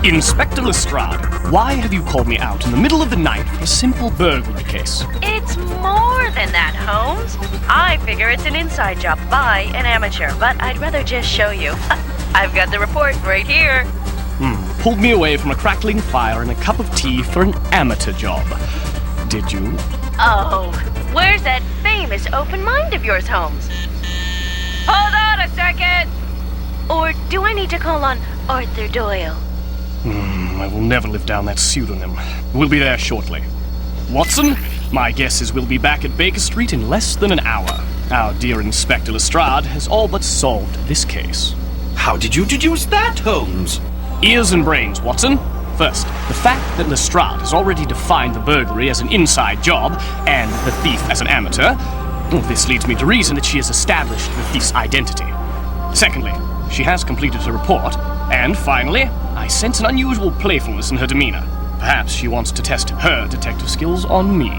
Inspector Lestrade, why have you called me out in the middle of the night for a simple burglary case? It's more than that, Holmes. I figure it's an inside job by an amateur, but I'd rather just show you. I've got the report right here. Pulled me away from a crackling fire and a cup of tea for an amateur job. Did you? Oh, where's that famous open mind of yours, Holmes? Hold on a second! Or do I need to call on Arthur Doyle? I will never live down that pseudonym. We'll be there shortly. Watson, my guess is we'll be back at Baker Street in less than an hour. Our dear Inspector Lestrade has all but solved this case. How did you deduce that, Holmes? Ears and brains, Watson. First, the fact that Lestrade has already defined the burglary as an inside job and the thief as an amateur, this leads me to reason that she has established the thief's identity. Secondly, she has completed her report. And finally, I sense an unusual playfulness in her demeanor. Perhaps she wants to test her detective skills on me.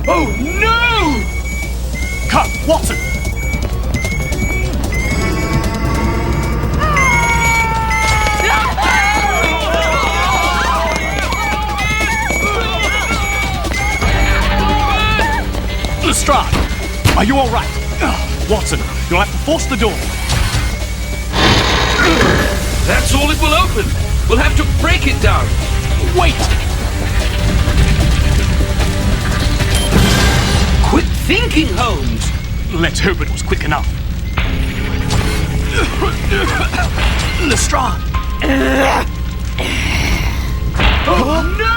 Oh, no! Cut, Watson! Lestrade, are you all right? Watson, you'll have to force the door. That's all it will open. We'll have to break it down. Wait! Quick thinking, Holmes. Let's hope it was quick enough. Lestrade! Oh, no!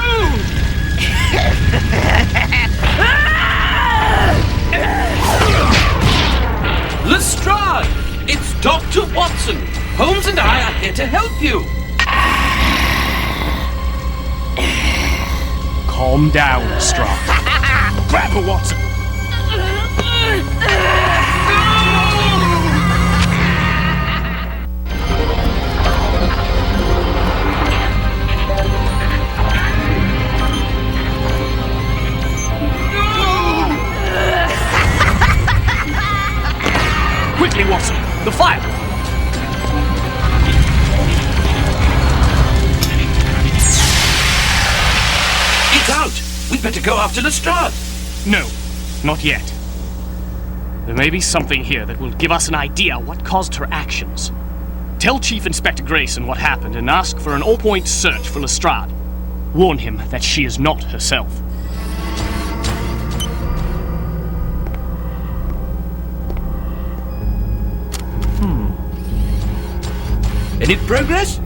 Lestrade! It's Dr. Watson. Holmes and I are here to help you. Calm down, Lestrade. Grab her, Watson. Quickly, Watson, the fire! It's out. We'd better go after Lestrade. No, not yet. There may be something here that will give us an idea what caused her actions. Tell Chief Inspector Grayson what happened and ask for an all-point search for Lestrade. Warn him that she is not herself. Any progress?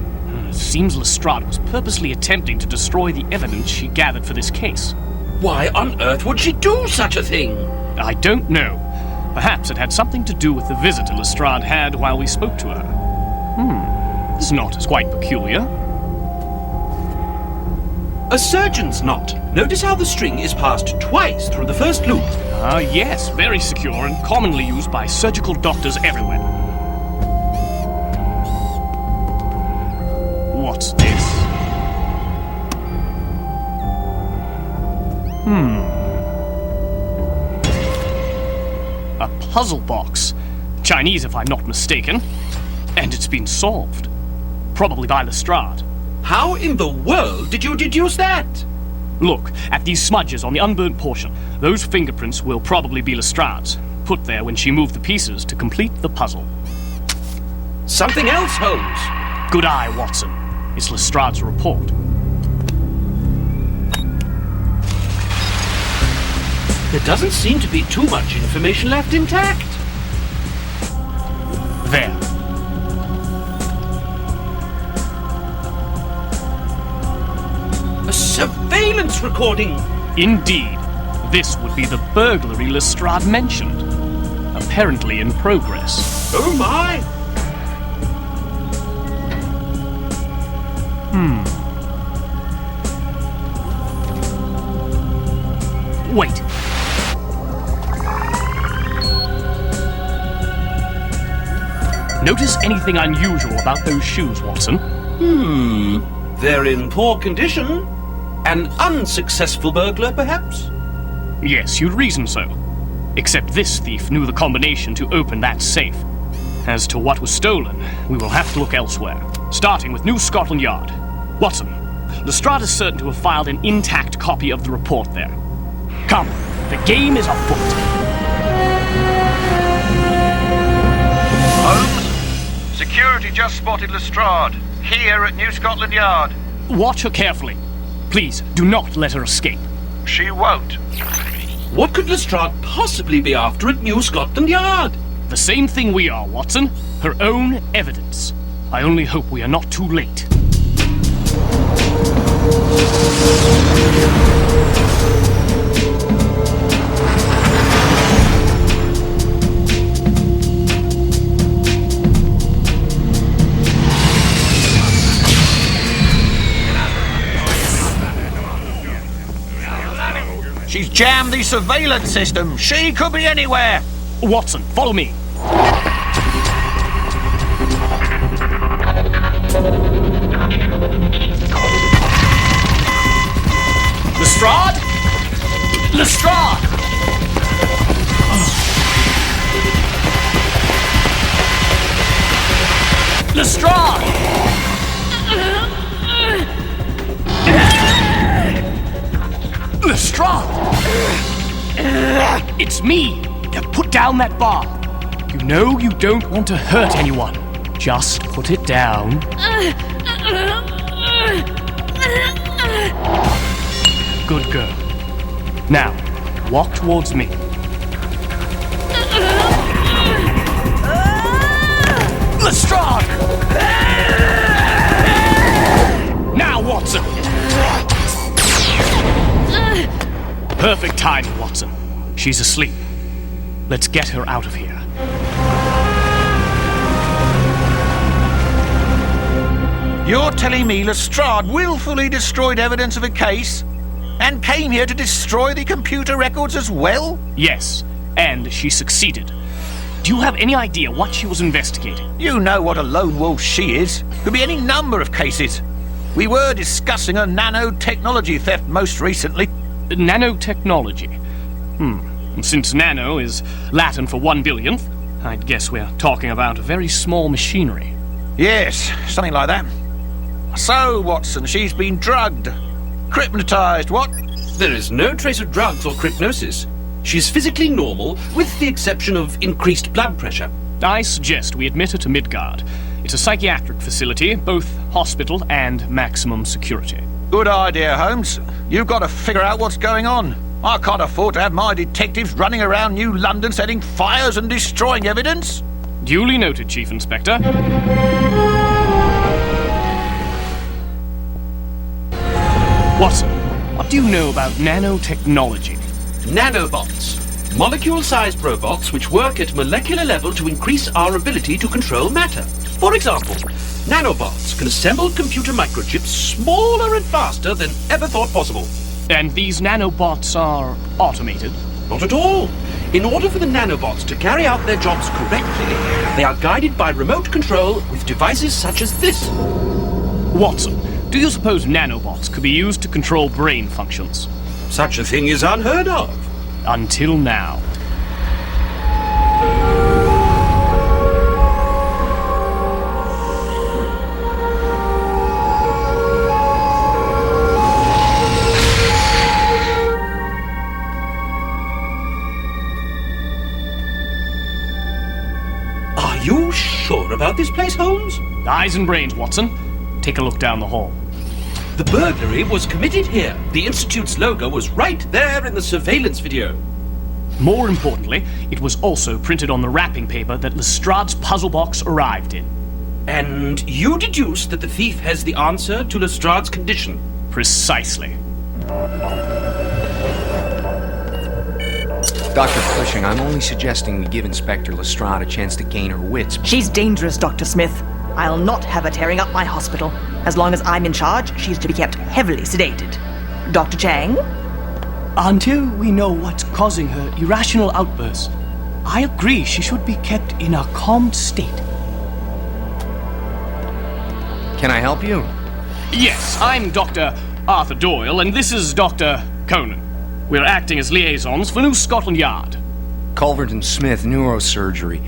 Seems Lestrade was purposely attempting to destroy the evidence she gathered for this case. Why on earth would she do such a thing? I don't know. Perhaps it had something to do with the visitor Lestrade had while we spoke to her. This knot is quite peculiar. A surgeon's knot. Notice how the string is passed twice through the first loop. Yes, very secure and commonly used by surgical doctors everywhere. What's this? A puzzle box. Chinese, if I'm not mistaken. And it's been solved. Probably by Lestrade. How in the world did you deduce that? Look, at these smudges on the unburnt portion. Those fingerprints will probably be Lestrade's, put there when she moved the pieces to complete the puzzle. Something else, Holmes. Good eye, Watson. It's Lestrade's report. There doesn't seem to be too much information left intact. There. A surveillance recording. Indeed. This would be the burglary Lestrade mentioned. Apparently in progress. Oh my! Wait. Notice anything unusual about those shoes, Watson? They're in poor condition. An unsuccessful burglar, perhaps? Yes, you'd reason so. Except this thief knew the combination to open that safe. As to what was stolen, we will have to look elsewhere, starting with New Scotland Yard. Watson, Lestrade is certain to have filed an intact copy of the report there. Come, the game is afoot. Holmes, security just spotted Lestrade, here at New Scotland Yard. Watch her carefully. Please, do not let her escape. She won't. What could Lestrade possibly be after at New Scotland Yard? The same thing we are, Watson. Her own evidence. I only hope we are not too late. She's jammed the surveillance system. She could be anywhere. Watson, follow me. Lestrade? Lestrade! Lestrade! Lestrade! It's me! Put down that bar. You know you don't want to hurt anyone. Just put it down. Good girl. Now, walk towards me. Lestrade! Now, Watson! Perfect timing, Watson. She's asleep. Let's get her out of here. You're telling me Lestrade willfully destroyed evidence of a case and came here to destroy the computer records as well? Yes, and she succeeded. Do you have any idea what she was investigating? You know what a lone wolf she is. Could be any number of cases. We were discussing a nanotechnology theft most recently. Nanotechnology? Since nano is Latin for 1/billionth, I'd guess we're talking about very small machinery. Yes, something like that. So, Watson, she's been drugged. Crypnotized, what? There is no trace of drugs or crypnosis. She's physically normal, with the exception of increased blood pressure. I suggest we admit her to Midgard. It's a psychiatric facility, both hospital and maximum security. Good idea, Holmes. You've got to figure out what's going on. I can't afford to have my detectives running around New London setting fires and destroying evidence. Duly noted, Chief Inspector. Watson, what do you know about nanotechnology? Nanobots. Molecule-sized robots which work at molecular level to increase our ability to control matter. For example, nanobots can assemble computer microchips smaller and faster than ever thought possible. And these nanobots are automated? Not at all. In order for the nanobots to carry out their jobs correctly, they are guided by remote control with devices such as this. Watson, do you suppose nanobots could be used to control brain functions? Such a thing is unheard of. Until now. Are you sure about this place, Holmes? Eyes and brains, Watson. Take a look down the hall. The burglary was committed here. The Institute's logo was right there in the surveillance video. More importantly, it was also printed on the wrapping paper that Lestrade's puzzle box arrived in. And you deduce that the thief has the answer to Lestrade's condition. Precisely. Dr. Cushing, I'm only suggesting we give Inspector Lestrade a chance to gain her wits. She's dangerous, Dr. Smith. I'll not have her tearing up my hospital. As long as I'm in charge, she's to be kept heavily sedated. Dr. Chang? Until we know what's causing her irrational outbursts, I agree she should be kept in a calm state. Can I help you? Yes, I'm Dr. Arthur Doyle, and this is Dr. Conan. We're acting as liaisons for New Scotland Yard. Culverton Smith, neurosurgery.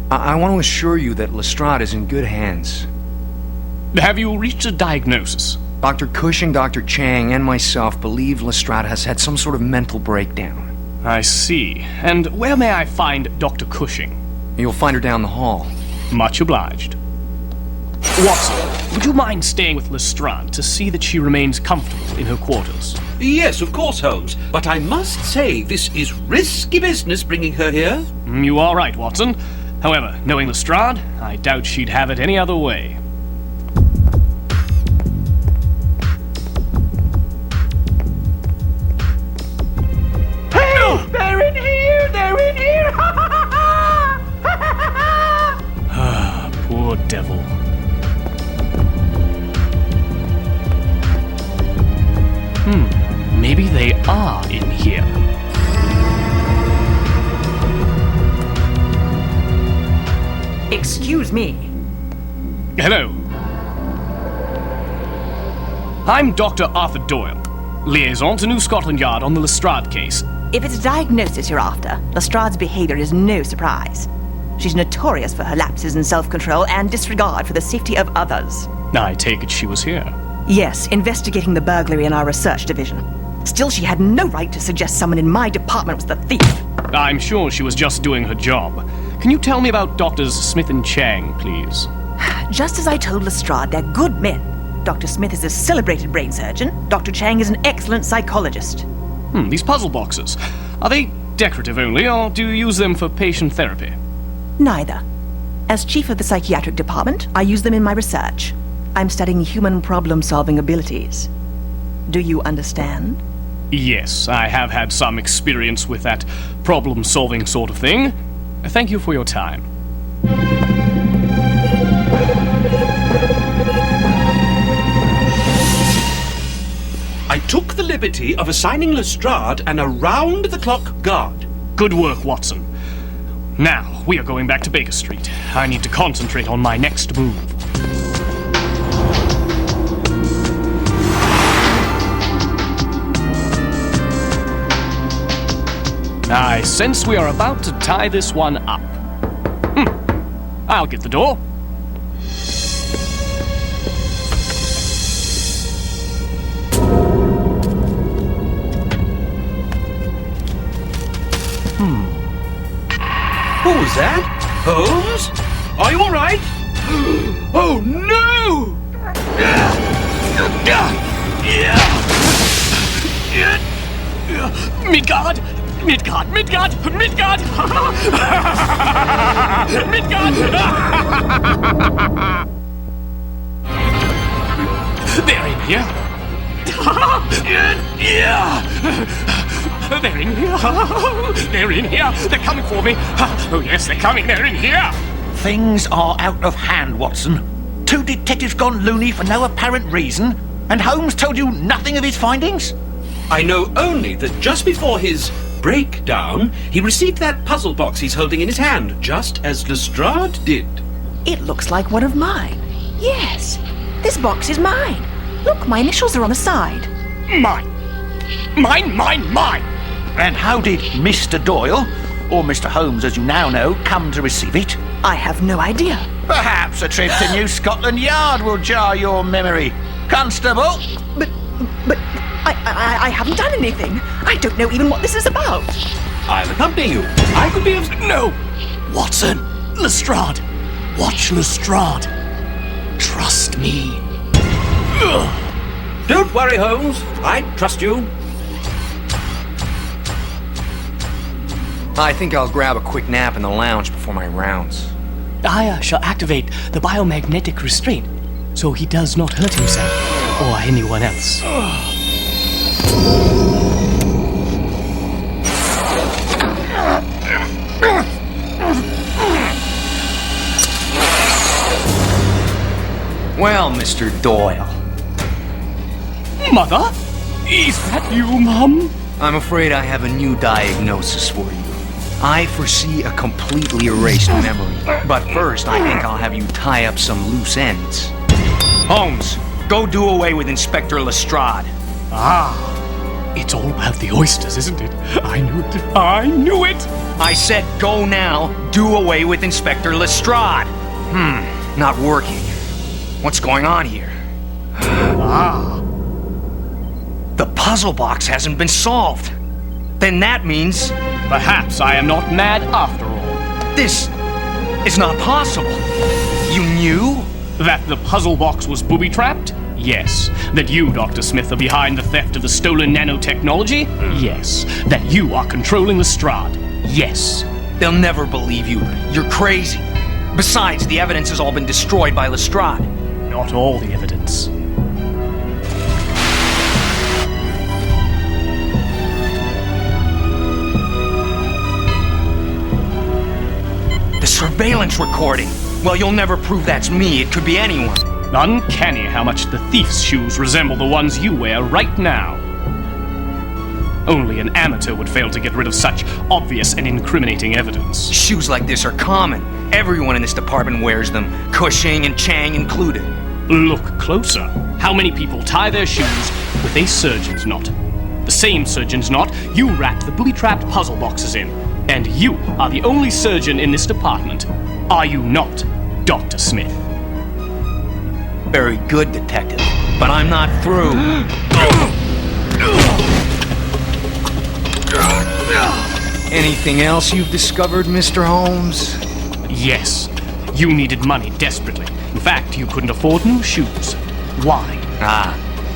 I want to assure you that Lestrade is in good hands. Have you reached a diagnosis? Dr. Cushing, Dr. Chang, and myself believe Lestrade has had some sort of mental breakdown. I see. And where may I find Dr. Cushing? You'll find her down the hall. Much obliged. Watson, would you mind staying with Lestrade to see that she remains comfortable in her quarters? Yes, of course, Holmes. But I must say, this is risky business bringing her here. You are right, Watson. However, knowing Lestrade, I doubt she'd have it any other way. Hey! They're in here! They're in here! Poor devil. Maybe they are in here. Excuse me. Hello. I'm Dr. Arthur Doyle, liaison to New Scotland Yard on the Lestrade case. If it's a diagnosis you're after, Lestrade's behavior is no surprise. She's notorious for her lapses in self-control and disregard for the safety of others. I take it she was here. Yes, investigating the burglary in our research division. Still, she had no right to suggest someone in my department was the thief. I'm sure she was just doing her job. Can you tell me about Doctors Smith and Chang, please? Just as I told Lestrade, they're good men. Dr. Smith is a celebrated brain surgeon. Dr. Chang is an excellent psychologist. These puzzle boxes. Are they decorative only, or do you use them for patient therapy? Neither. As chief of the psychiatric department, I use them in my research. I'm studying human problem-solving abilities. Do you understand? Yes, I have had some experience with that problem-solving sort of thing. Thank you for your time. I took the liberty of assigning Lestrade an around-the-clock guard. Good work, Watson. Now, we are going back to Baker Street. I need to concentrate on my next move. I sense we are about to tie this one up. I'll get the door. Who was that? Holmes? Are you all right? Oh, no! Midgard! Midgard! Midgard! Midgard! Midgard! They're in here. They're in here. They're in here. They're coming for me. Oh, yes, they're coming. They're in here. Things are out of hand, Watson. 2 detectives gone loony for no apparent reason, and Holmes told you nothing of his findings? I know only that just before his breakdown, he received that puzzle box he's holding in his hand, just as Lestrade did. It looks like one of mine. Yes, this box is mine. Look, my initials are on the side. Mine. Mine, mine, mine. And how did Mr. Doyle, or Mr. Holmes as you now know, come to receive it? I have no idea. Perhaps a trip to New Scotland Yard will jar your memory. Constable? But I haven't done anything. I don't know even what this is about. I'll accompany you. I could be of... No! Watson! Lestrade! Watch Lestrade! Trust me. Don't worry, Holmes. I trust you. I think I'll grab a quick nap in the lounge before my rounds. I shall activate the biomagnetic restraint so he does not hurt himself or anyone else. Well, Mr. Doyle. Mother? Is that you, Mum? I'm afraid I have a new diagnosis for you. I foresee a completely erased memory. But first, I think I'll have you tie up some loose ends. Holmes, go do away with Inspector Lestrade. Ah, It's all about the oysters, isn't it? I knew it. I knew it! I said go now. Do away with Inspector Lestrade. Not working. What's going on here? The puzzle box hasn't been solved. Then that means Perhaps I am not mad after all. this is not possible. You knew? That the puzzle box was booby-trapped? Yes. That you, Dr. Smith, are behind the theft of the stolen nanotechnology? Yes. That you are controlling Lestrade? Yes. They'll never believe you. You're crazy. Besides, the evidence has all been destroyed by Lestrade. Not all the evidence. The surveillance recording. Well, you'll never prove that's me. It could be anyone. Uncanny how much the thief's shoes resemble the ones you wear right now. Only an amateur would fail to get rid of such obvious and incriminating evidence. Shoes like this are common. Everyone in this department wears them. Cushing and Chang included. Look closer. How many people tie their shoes with a surgeon's knot? The same surgeon's knot you wrapped the booby-trapped puzzle boxes in. And you are the only surgeon in this department. Are you not, Dr. Smith? Very good, detective. But I'm not through. Anything else you've discovered, Mr. Holmes? Yes. You needed money desperately. In fact, you couldn't afford new shoes. Why?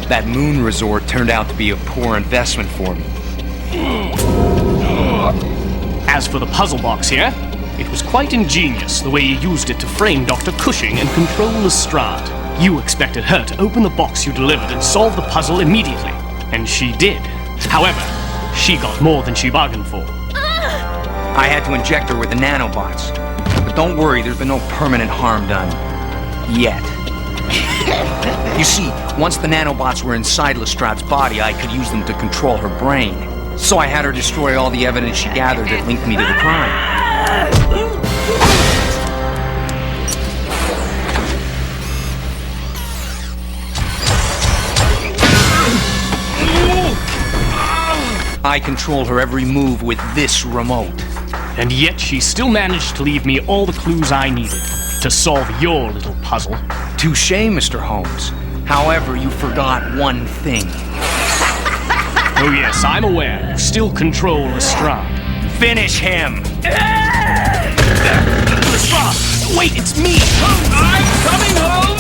That moon resort turned out to be a poor investment for me. As for the puzzle box here, it was quite ingenious the way you used it to frame Dr. Cushing and control Lestrade. You expected her to open the box you delivered and solve the puzzle immediately. And she did. However, she got more than she bargained for. I had to inject her with the nanobots. But don't worry, there's been no permanent harm done. Yet. You see, once the nanobots were inside Lestrade's body, I could use them to control her brain. So I had her destroy all the evidence she gathered that linked me to the crime. I control her every move with this remote. And yet she still managed to leave me all the clues I needed to solve your little puzzle. Touché, Mr. Holmes. However, you forgot one thing. Oh yes, I'm aware. You still control Lestrade. Finish him! Lestrade! Wait, it's me! I'm coming home!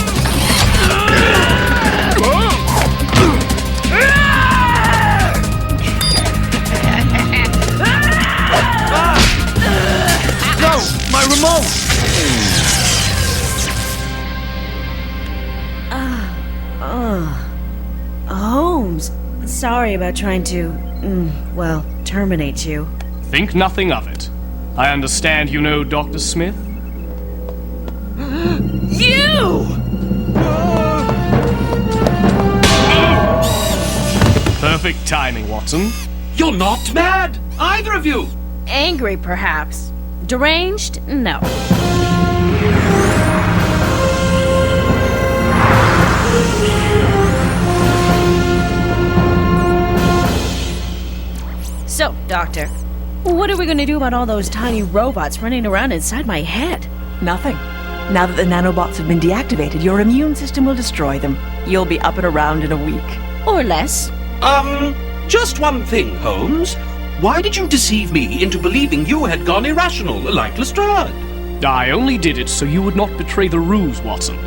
No! My remote! Holmes, sorry about trying to, terminate you. Think nothing of it. I understand you know Dr. Smith? You! Perfect timing, Watson. You're not mad, either of you. Angry, perhaps. Deranged? No. So, Doctor, what are we going to do about all those tiny robots running around inside my head? Nothing. Now that the nanobots have been deactivated, your immune system will destroy them. You'll be up and around in a week. Or less. Just one thing, Holmes. Why did you deceive me into believing you had gone irrational, like Lestrade? I only did it so you would not betray the ruse, Watson,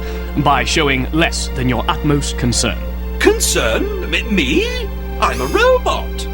by showing less than your utmost concern. Concern? Me? I'm a robot.